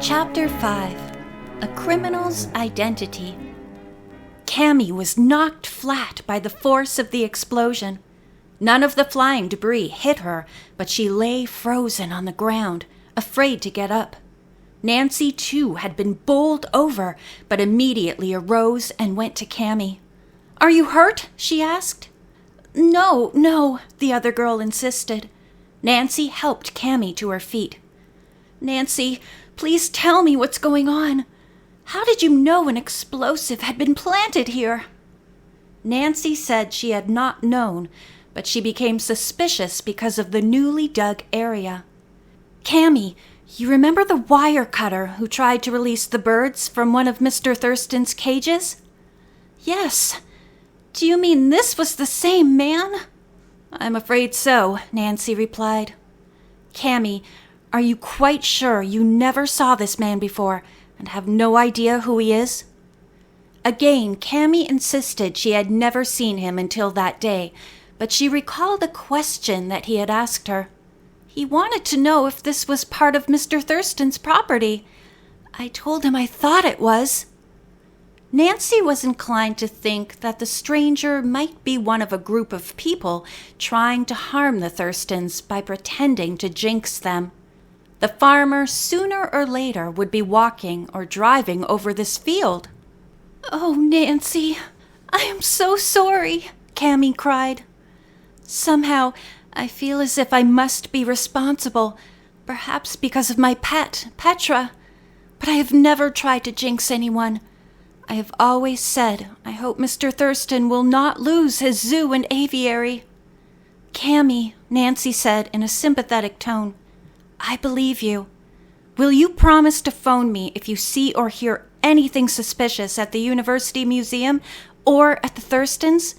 Chapter 5. A Criminal's Identity. Cammy was knocked flat by the force of the explosion. None of the flying debris hit her, but she lay frozen on the ground, afraid to get up. Nancy, too, had been bowled over, but immediately arose and went to Cammy. "Are you hurt?" she asked. No, the other girl insisted. Nancy helped Cammy to her feet. "Nancy, please tell me what's going on. How did you know an explosive had been planted here?" Nancy said she had not known, but she became suspicious because of the newly dug area. "Cammy, you remember the wire cutter who tried to release the birds from one of Mr. Thurston's cages?" "Yes. Do you mean this was the same man?" "I'm afraid so," Nancy replied. "Cammy, are you quite sure you never saw this man before and have no idea who he is?" Again, Cammy insisted she had never seen him until that day, but she recalled a question that he had asked her. "He wanted to know if this was part of Mr. Thurston's property. I told him I thought it was." Nancy was inclined to think that the stranger might be one of a group of people trying to harm the Thurstons by pretending to jinx them. The farmer sooner or later would be walking or driving over this field. "Oh, Nancy, I am so sorry," Cammy cried. "Somehow, I feel as if I must be responsible, perhaps because of my pet, Petra. But I have never tried to jinx anyone. I have always said I hope Mr. Thurston will not lose his zoo and aviary." "Cammy," Nancy said in a sympathetic tone, "I believe you. Will you promise to phone me if you see or hear anything suspicious at the University Museum or at the Thurstons?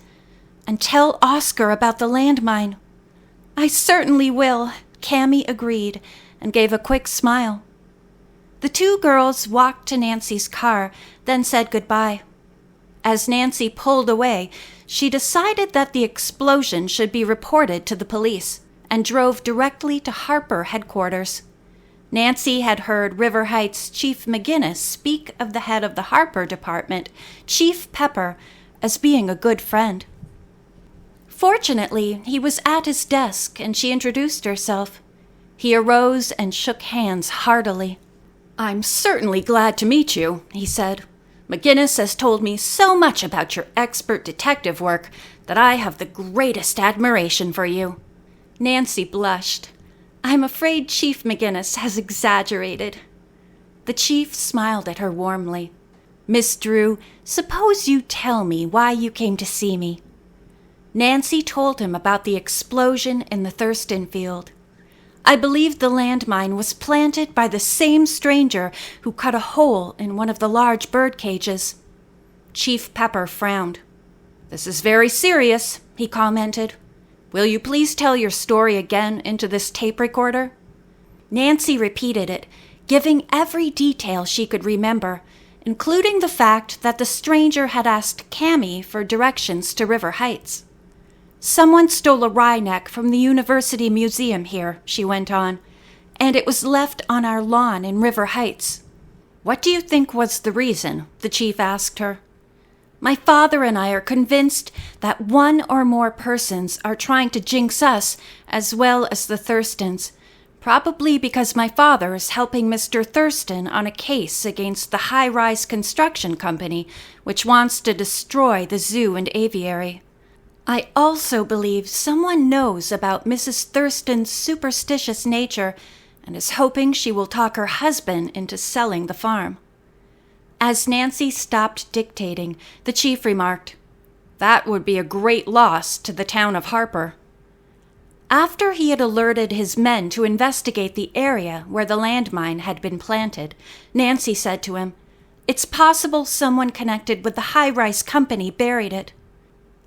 And tell Oscar about the landmine." "I certainly will," Cammy agreed and gave a quick smile. The two girls walked to Nancy's car, then said goodbye. As Nancy pulled away, she decided that the explosion should be reported to the police and drove directly to Harper headquarters. Nancy had heard River Heights Chief McGinnis speak of the head of the Harper department, Chief Pepper, as being a good friend. Fortunately, he was at his desk and she introduced herself. He arose and shook hands heartily. "I'm certainly glad to meet you," he said. "McGinnis has told me so much about your expert detective work that I have the greatest admiration for you." Nancy blushed. "I'm afraid Chief McGinnis has exaggerated." The chief smiled at her warmly. "Miss Drew, suppose you tell me why you came to see me." Nancy told him about the explosion in the Thurston field. "I believe the landmine was planted by the same stranger who cut a hole in one of the large bird cages." Chief Pepper frowned. "This is very serious," he commented. "Will you please tell your story again into this tape recorder?" Nancy repeated it, giving every detail she could remember, including the fact that the stranger had asked Cammy for directions to River Heights. "Someone stole a wryneck from the University Museum here," she went on, "and it was left on our lawn in River Heights." "What do you think was the reason?" the chief asked her. "My father and I are convinced that one or more persons are trying to jinx us as well as the Thurstons, probably because my father is helping Mr. Thurston on a case against the high-rise construction company which wants to destroy the zoo and aviary. I also believe someone knows about Mrs. Thurston's superstitious nature and is hoping she will talk her husband into selling the farm." As Nancy stopped dictating, the chief remarked, "That would be a great loss to the town of Harper." After he had alerted his men to investigate the area where the landmine had been planted, Nancy said to him, "It's possible someone connected with the high-rise company buried it."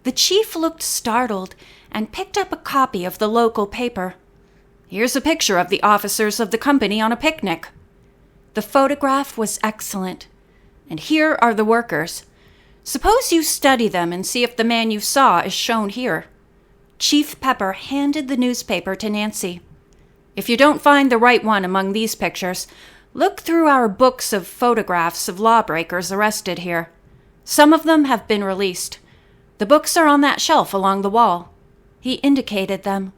The chief looked startled and picked up a copy of the local paper. "Here's a picture of the officers of the company on a picnic." The photograph was excellent. "And here are the workers. Suppose you study them and see if the man you saw is shown here." Chief Pepper handed the newspaper to Nancy. "If you don't find the right one among these pictures, Look through our books of photographs of lawbreakers arrested here. Some of them have been released. The books are on that shelf along the wall." He indicated them.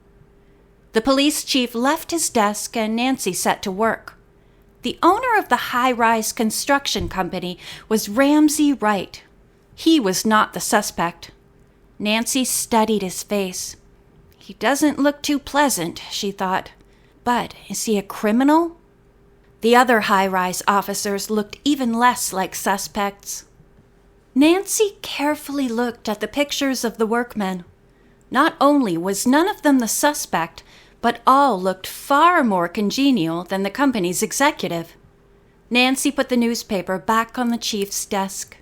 The police chief left his desk and Nancy set to work. The owner of the high-rise construction company was Ramsay Wright. He was not the suspect. Nancy studied his face. He doesn't look too pleasant, she thought. But is he a criminal? The other high-rise officers looked even less like suspects. Nancy carefully looked at the pictures of the workmen. Not only was none of them the suspect, but all looked far more congenial than the company's executive. Nancy put the newspaper back on the chief's desk.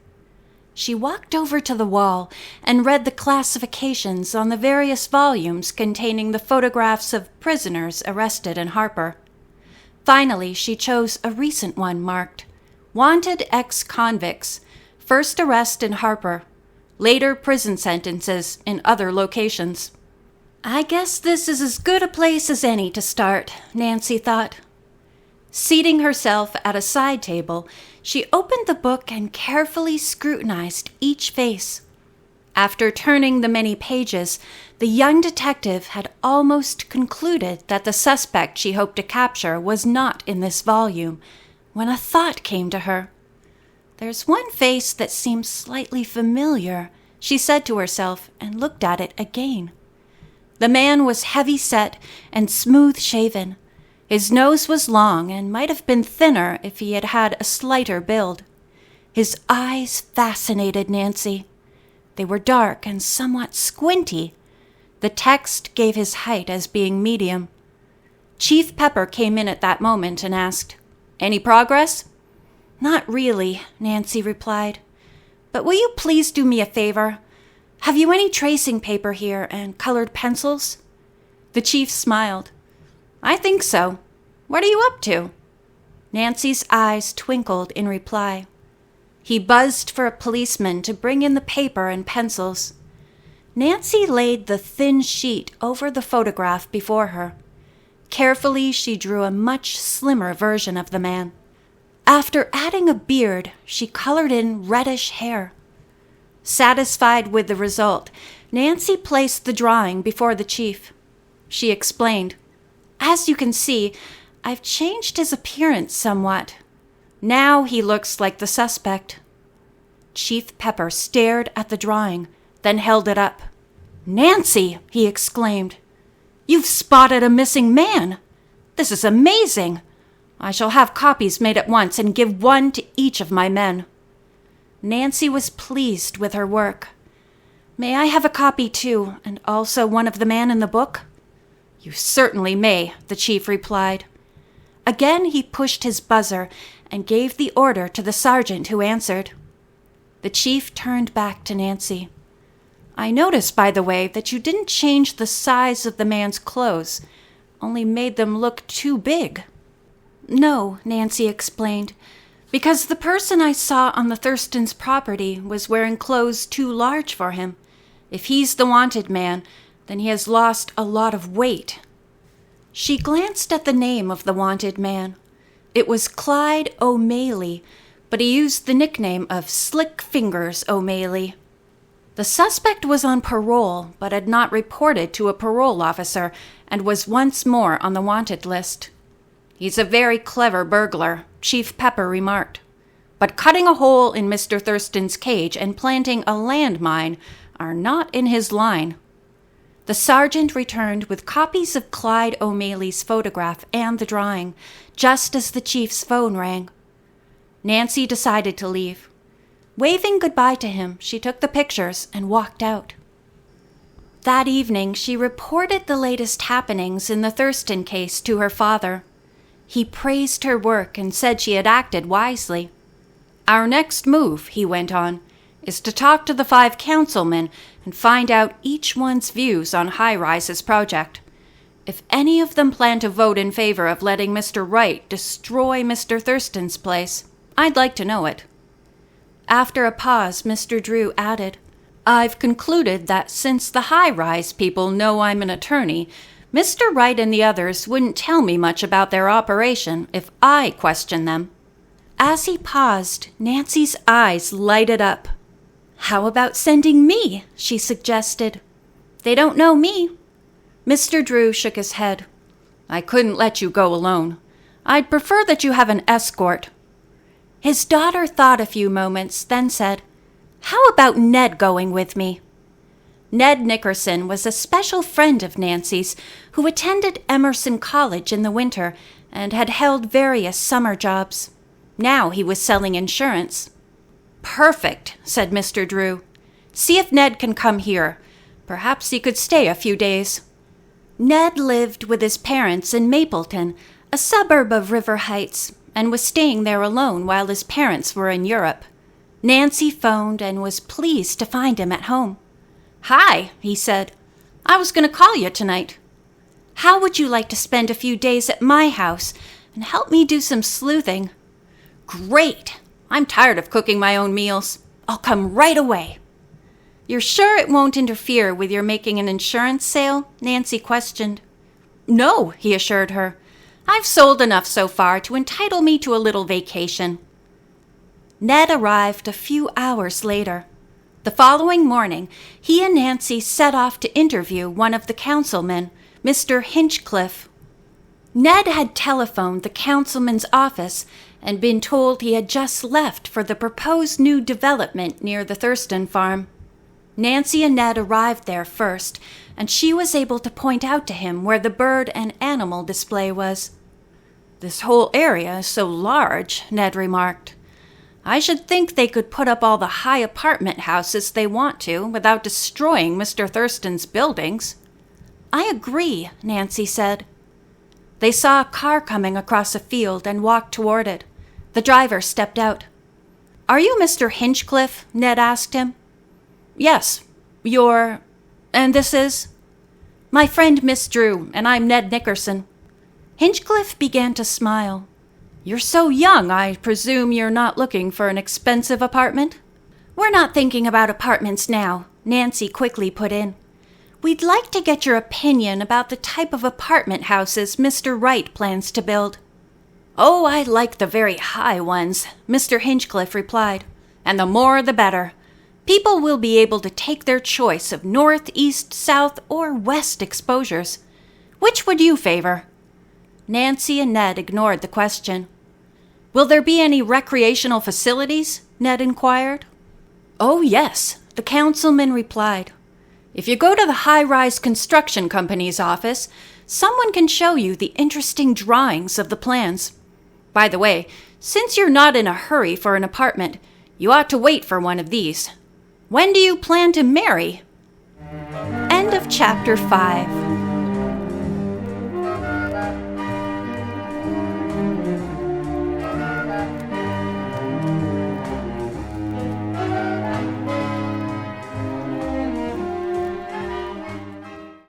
She walked over to the wall and read the classifications on the various volumes containing the photographs of prisoners arrested in Harper. Finally, she chose a recent one marked, "Wanted ex-convicts, first arrest in Harper, later prison sentences in other locations." "I guess this is as good a place as any to start," Nancy thought. Seating herself at a side table, she opened the book and carefully scrutinized each face. After turning the many pages, the young detective had almost concluded that the suspect she hoped to capture was not in this volume, when a thought came to her. "There's one face that seems slightly familiar," she said to herself and looked at it again. The man was heavy-set and smooth-shaven. His nose was long and might have been thinner if he had had a slighter build. His eyes fascinated Nancy. They were dark and somewhat squinty. The text gave his height as being medium. Chief Pepper came in at that moment and asked, "Any progress?" "Not really," Nancy replied. "But will you please do me a favor? Have you any tracing paper here and colored pencils?" The chief smiled. "I think so. What are you up to?" Nancy's eyes twinkled in reply. He buzzed for a policeman to bring in the paper and pencils. Nancy laid the thin sheet over the photograph before her. Carefully, she drew a much slimmer version of the man. After adding a beard, she colored in reddish hair. Satisfied with the result, Nancy placed the drawing before the chief. She explained, "As you can see, I've changed his appearance somewhat. Now he looks like the suspect." Chief Pepper stared at the drawing, then held it up. "Nancy!" he exclaimed. "You've spotted a missing man! This is amazing! I shall have copies made at once and give one to each of my men." Nancy was pleased with her work. "May I have a copy too, and also one of the man in the book?" "You certainly may," the chief replied. Again he pushed his buzzer and gave the order to the sergeant who answered. The chief turned back to Nancy. "I noticed, by the way, that you didn't change the size of the man's clothes, only made them look too big." "No," Nancy explained, "because the person I saw on the Thurstons' property was wearing clothes too large for him. If he's the wanted man, then he has lost a lot of weight." She glanced at the name of the wanted man. It was Clyde O'Malley, but he used the nickname of Slick Fingers O'Malley. The suspect was on parole, but had not reported to a parole officer and was once more on the wanted list. "He's a very clever burglar," Chief Pepper remarked. "But cutting a hole in Mr. Thurston's cage and planting a landmine are not in his line." The sergeant returned with copies of Clyde O'Malley's photograph and the drawing, just as the chief's phone rang. Nancy decided to leave. Waving goodbye to him, she took the pictures and walked out. That evening, she reported the latest happenings in the Thurston case to her father. He praised her work and said she had acted wisely. "Our next move," he went on, "is to talk to the 5 councilmen and find out each one's views on High Rise's project. If any of them plan to vote in favor of letting Mr. Wright destroy Mr. Thurston's place, I'd like to know it." After a pause, Mr. Drew added, "I've concluded that since the High Rise people know I'm an attorney, Mr. Wright and the others wouldn't tell me much about their operation if I questioned them. As he paused, Nancy's eyes lighted up. "How about sending me?" she suggested. "They don't know me." Mr. Drew shook his head. "I couldn't let you go alone. I'd prefer that you have an escort." His daughter thought a few moments, then said, "How about Ned going with me?" Ned Nickerson was a special friend of Nancy's who attended Emerson College in the winter and had held various summer jobs. Now he was selling insurance. "Perfect," said Mr. Drew. "See if Ned can come here. Perhaps he could stay a few days." Ned lived with his parents in Mapleton, a suburb of River Heights, and was staying there alone while his parents were in Europe. Nancy phoned and was pleased to find him at home. "Hi," he said. "I was going to call you tonight. How would you like to spend a few days at my house and help me do some sleuthing?" "Great! I'm tired of cooking my own meals. I'll come right away." "You're sure it won't interfere with your making an insurance sale?" Nancy questioned. "No," he assured her. "I've sold enough so far to entitle me to a little vacation." Ned arrived a few hours later. The following morning, he and Nancy set off to interview one of the councilmen, Mr. Hinchcliffe. Ned had telephoned the councilman's office and been told he had just left for the proposed new development near the Thurston farm. Nancy and Ned arrived there first, and she was able to point out to him where the bird and animal display was. "This whole area is so large," Ned remarked. "I should think they could put up all the high apartment houses they want to without destroying Mr. Thurston's buildings." "I agree," Nancy said. They saw a car coming across a field and walked toward it. The driver stepped out. "Are you Mr. Hinchcliffe?" Ned asked him. "Yes. And this is?" "My friend Miss Drew, and I'm Ned Nickerson." Hinchcliffe began to smile. "You're so young, I presume you're not looking for an expensive apartment?" "We're not thinking about apartments now," Nancy quickly put in. "We'd like to get your opinion about the type of apartment houses Mr. Wright plans to build." "Oh, I like the very high ones," Mr. Hinchcliffe replied. "And the more the better. People will be able to take their choice of north, east, south, or west exposures. Which would you favor?" Nancy and Ned ignored the question. "Will there be any recreational facilities?" Ned inquired. "Oh, yes," the councilman replied. "If you go to the high-rise construction company's office, someone can show you the interesting drawings of the plans. By the way, since you're not in a hurry for an apartment, you ought to wait for one of these. When do you plan to marry?" End of Chapter 5.